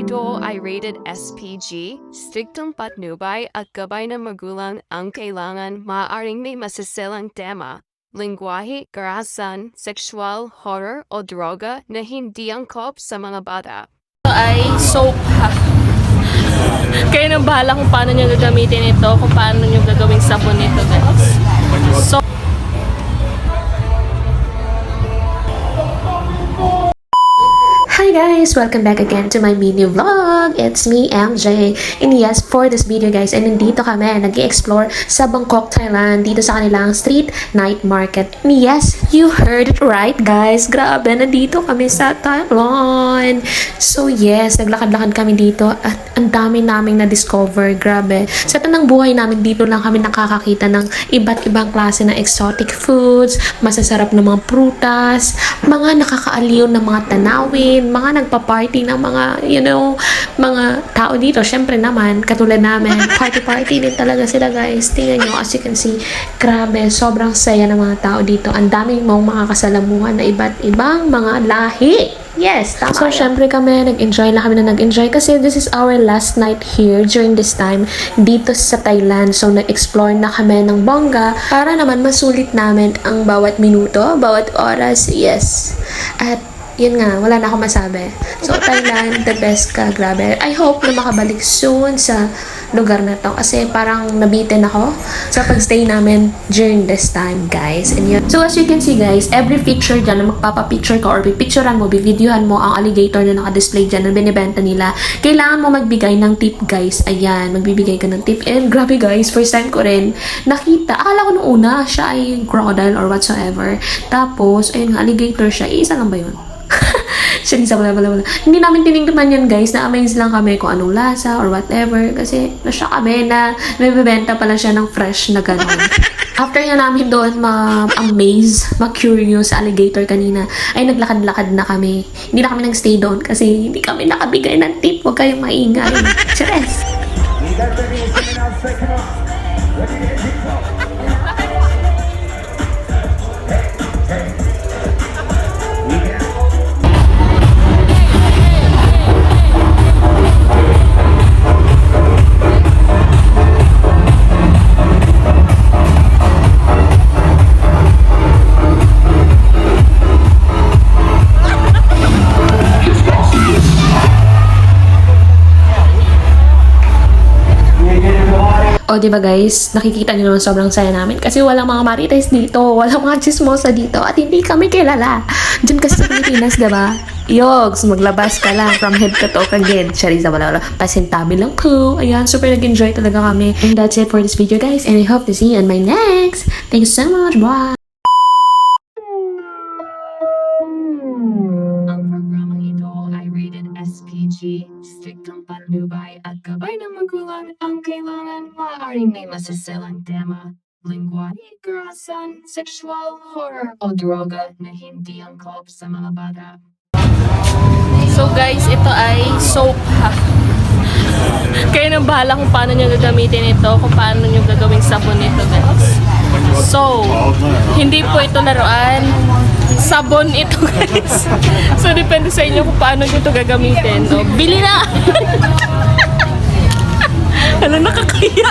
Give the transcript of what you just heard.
ito ay rated SPG, striktong patnubay at gabay ng magulang ang kailangan. Maaaring may masiselang tema, lingwahe, karahasan, sexual, horror o droga na hindi angkop sa mga bata. Ito ay soap ha. Kayo nang bahala kung paano nyo gagamitin ito, kung paano nyo gagawing sabon nito, guys. So, hi guys! Welcome back again to my mini vlog. It's me, MJ. And yes, for this video guys, ay nandito kami nag-i-explore sa Bangkok, Thailand, dito sa kanilang street night market. And yes, you heard it right guys. Grabe, nandito kami sa Thailand. So yes, naglakad-lakad kami dito at ang dami naming na-discover. Grabe. Sa tanang buhay namin, dito lang kami nakakakita ng iba't ibang klase ng exotic foods, masasarap na mga prutas, mga nakakaaliw na mga tanawin, mga nagpa-party ng mga, mga tao dito. Syempre naman, katulad namin, party din talaga sila guys. Tingnan nyo, as you can see, grabe, sobrang saya ng mga tao dito. Ang daming mong mga kasalamuhan na iba't ibang mga lahi. Yes, tama. So, syempre kami, nag-enjoy kasi this is our last night here during this time dito sa Thailand. So, nag-explore na kami ng bongga para naman masulit namin ang bawat minuto, bawat oras. Yes. At yun nga, wala na akong masabi. So, Thailand, the best ka, grabe. I hope na makabalik soon sa lugar na to. Kasi parang nabitin ako sa pagstay namin during this time, guys. And yun. So, as you can see, guys, every picture dyan na magpapapicture ka or pipicturean mo, bivdeohan mo ang alligator na nakadisplay dyan na binibenta nila, kailangan mo magbigay ng tip, guys. Ayan, magbibigay ka ng tip. And grabe, guys, first time ko rin nakita. Akala ko nung una, siya ay crocodile or whatsoever. Tapos, ayun nga, alligator siya. Isa lang ba yun? Wala. Hindi namin tinignan yan guys, na-amaze lang kami kung anong lasa or whatever kasi nasya kami na nagbibenta pala siya ng fresh na gano'n. After nga namin doon ma-amaze, ma-curious sa alligator kanina, ay naglakad-lakad na kami. Hindi na kami nag-stay doon kasi hindi kami nakabigay ng tip. Huwag kayong maingay. Cheers! O, diba guys, nakikita nyo naman sobrang saya namin kasi walang mga marites dito, walang mga chismosa dito, at hindi kami kilala. Diyan kasi sa Pilipinas, diba? Yogs, maglabas ka lang from head to toe again. Chariza, wala. Pasintabi lang po. Ayan, super nag-enjoy talaga kami. And that's it for this video, guys. And I hope to see you on my next. Thank you so much. Bye! Ang programang ito ay rated SPG, striktong patnubay at gabay ng magulang ang kailangan. Maaaring may masiselang tema, lingwahe, karahasan, sexual, horror o droga na hindi angkop sa mga bata. so guys, ito ay soap ha. Kayo nang bahala kung paano nyo gagamitin ito, kung paano nyo gagawing sabon nito, guys. So, hindi po ito laruan. Sabon ito, guys. So, depende sa inyo kung paano nyo ito gagamitin. So, bili na! Alam, nakakaya.